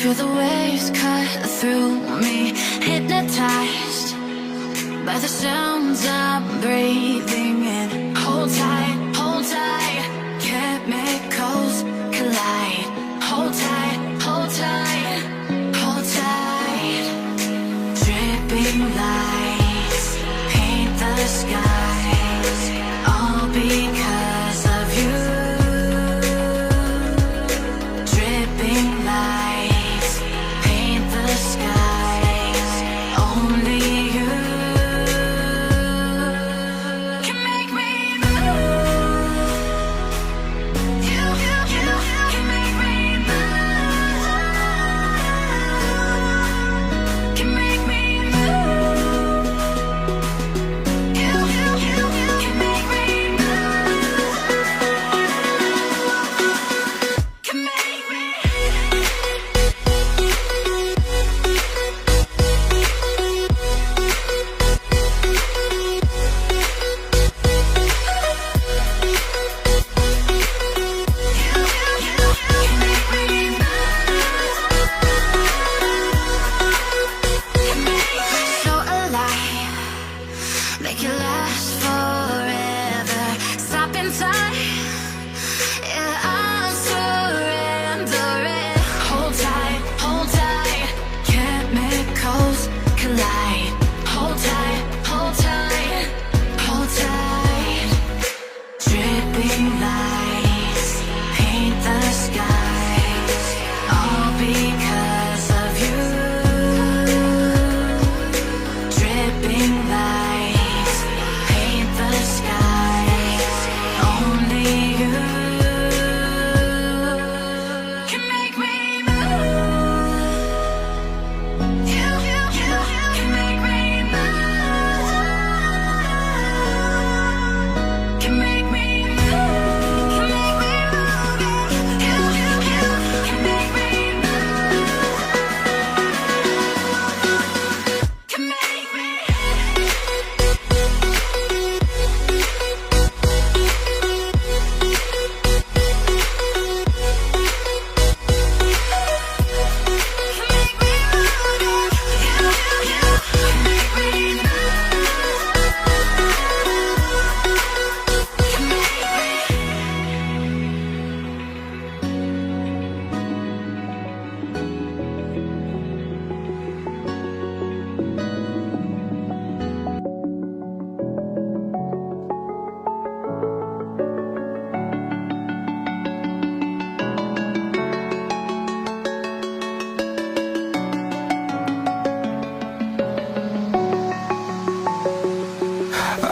Feel the waves cut through me, hypnotized by the sounds I'm breathing in. Hold tight, chemicals collide. Hold tight, hold tight, hold tight. Dripping lights paint the skies, all because of you. Dripping lights paint the skies, only you can make me move. You can make me move. Can make me move. You can make me move. Can make me. So alive, make it last forever. Stop in time, yeah, I'm surrendering. Hold tight, chemicals collide. Hold tight, hold tight, hold tight. Dripping lights paint the skies, all because of you. Dripping lights paint the skies, only you can make me move. You can make me move. Can make me move. Can make me move. You can make me move. Can make me.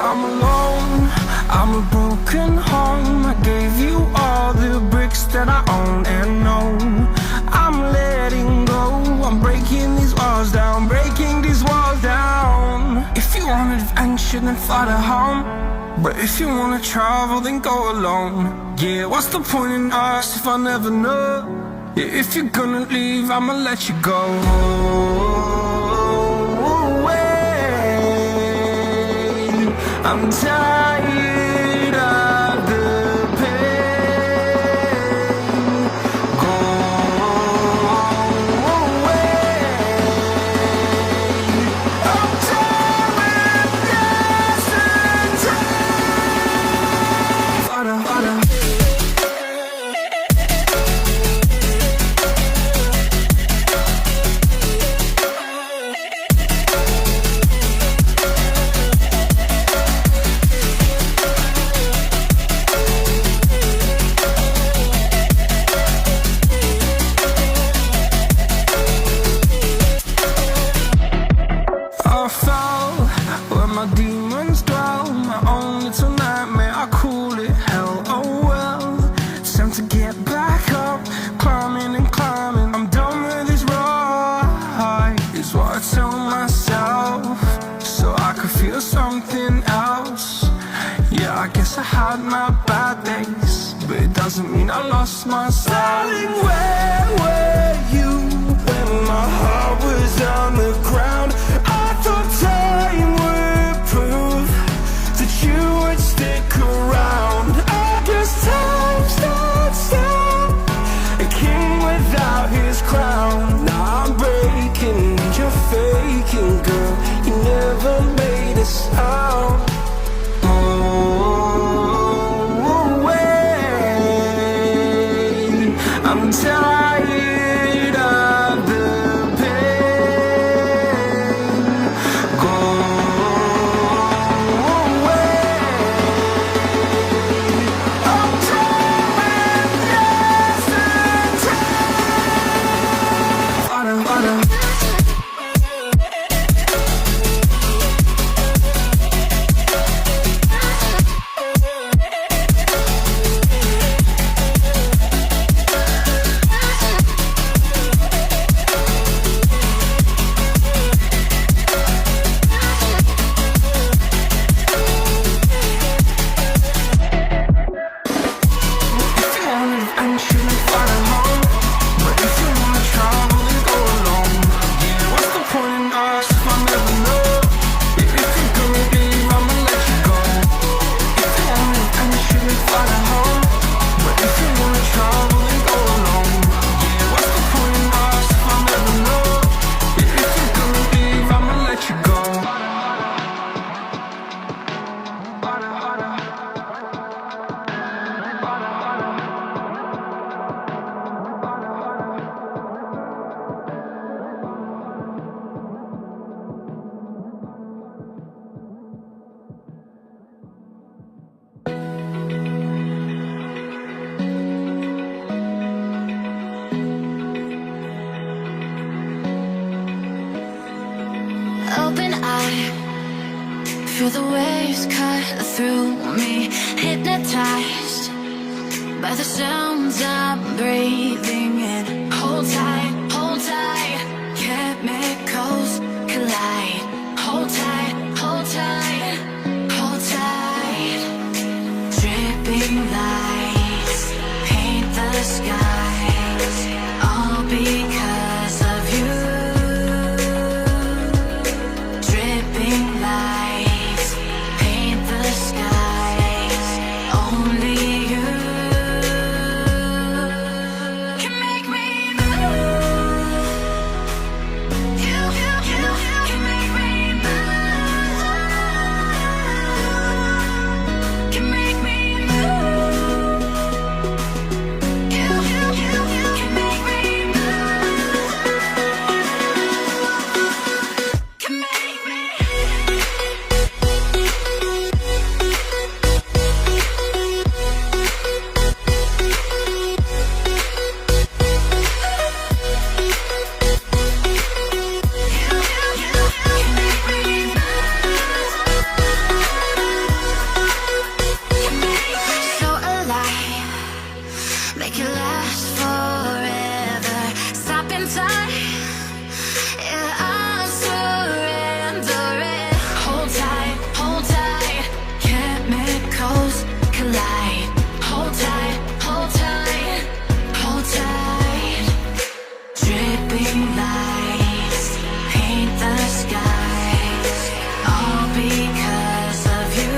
I'm alone, I'm a broken home. I gave you all the bricks that I own and know. I'm letting go, I'm breaking these walls down, breaking these walls down. If you want adventure, then fly to home. But if you wanna travel, then go alone. Yeah, what's the point in us if I never know? Yeah, if you're gonna leave, I'ma let you go. I'm tired of the pain. Go away. I'm tired of yesterday. Harder. My demons dwell, my own little nightmare, I call it hell, oh well. It's time to get back up, climbing and climbing. I'm done with this ride, is what I tell myself, so I could feel something else. Yeah, I guess I had my bad days, but it doesn't mean I lost my style. Darling, where were you when my heart was on the ground? I thought time would prove that you would stick around. I guess time stands still, a king without his crown. Feel the waves cut through me, hypnotized by the sounds I'm breathing in. Hold tight, chemicals collide. Hold tight, hold tight, hold tight. Dripping lights paint the skies, all because of you. Dripping lights paint the skies, only you can make me move. You can make me move. Can make me move. You can make me move. Can make me. So alive, make it last forever. Stop in time, yeah, I'm surrendering. Hold tight, chemicals collide. Hold tight, hold tight, hold tight. Dripping lights paint the skies, all because of you.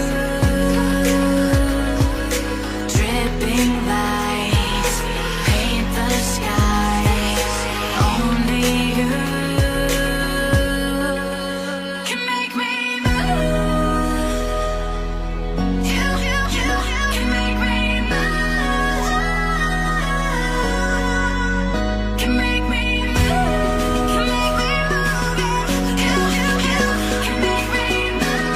Dripping lights paint the skies, only you can make me move. You can make me move. Can make me move. Can make me move. You can make me move.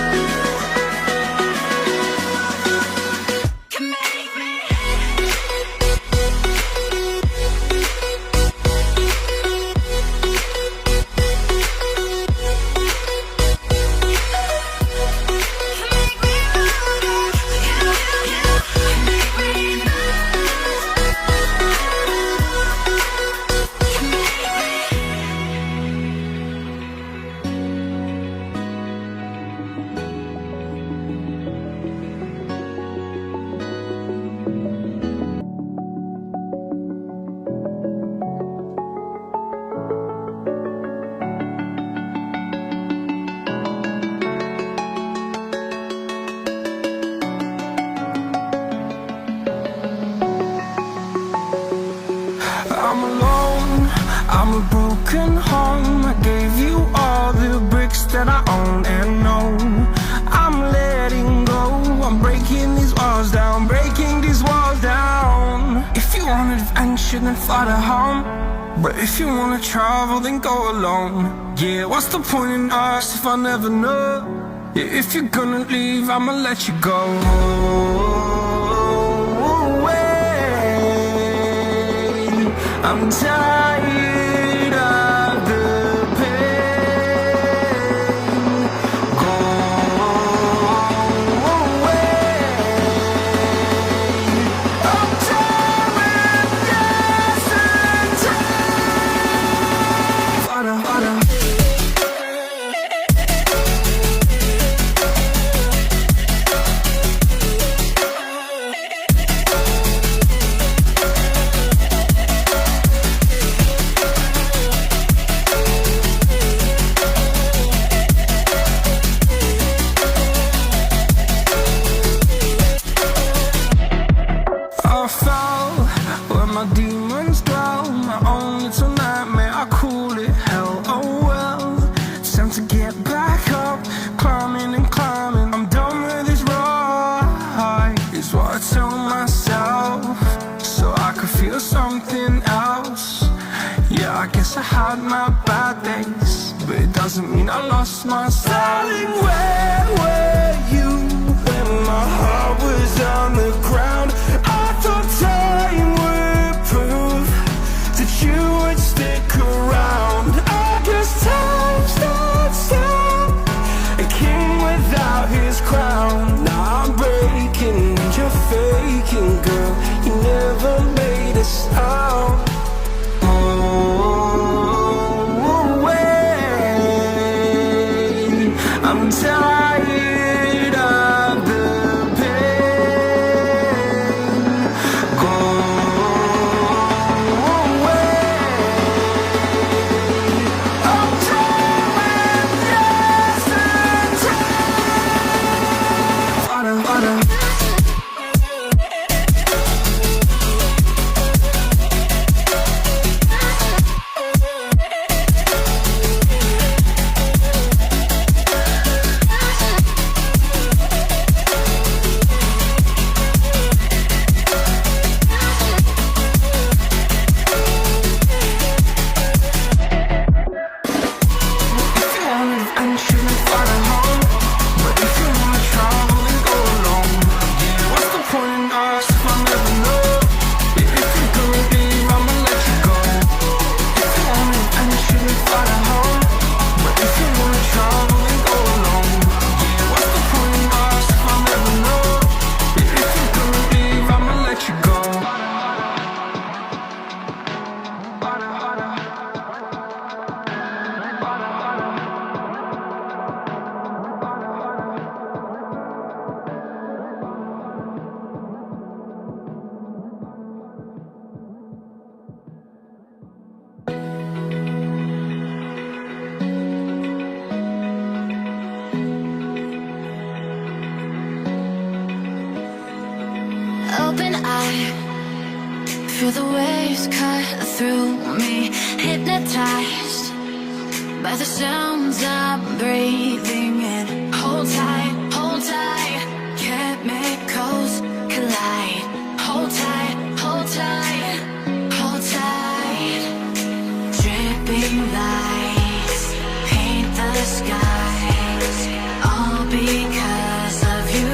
Can make me. I'm alone, I'm a broken home. I gave you all the bricks that I own and know. I'm letting go, I'm breaking these walls down, breaking these walls down. If you want adventure, then fly to home. But if you wanna travel, then go alone. Yeah, what's the point in us if I never know? Yeah, if you're gonna leave, I'ma let you go. I'm tired of the pain. Go away. I'm tired of dancing time. Harder. I fell where my demons dwell. My own little nightmare, I call it hell. Oh well, it's time to get back up, climbing and climbing. I'm done with this ride, is what I tell myself, so I could feel something else. Yeah, I guess I had my bad days, but it doesn't mean I lost myself. Darling, where were you when my heart was on the ground? I thought time would prove that you would stick around. I guess time stood still, a king without his I'm tired of the pain. Go away. I'm done with yesterday. Water, water. Open eye, feel the waves cut through me. Hypnotized by the sounds I'm breathing in. Hold tight, hold tight. Chemicals collide. Hold tight, hold tight, hold tight. Dripping lights paint the skies, all because of you.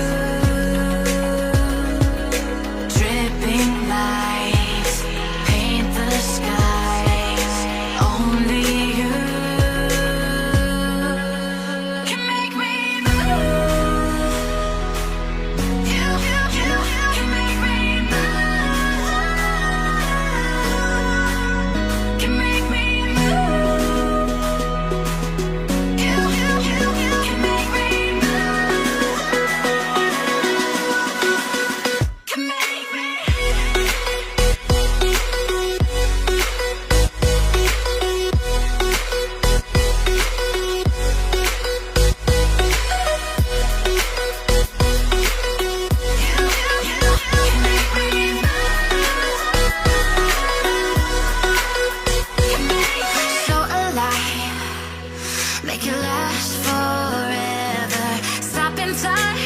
Dripping lights paint the skies, only you can make me move. You can make me move. Can make me move. You can make me move. Can make me. So alive, make it last forever. Stop in time.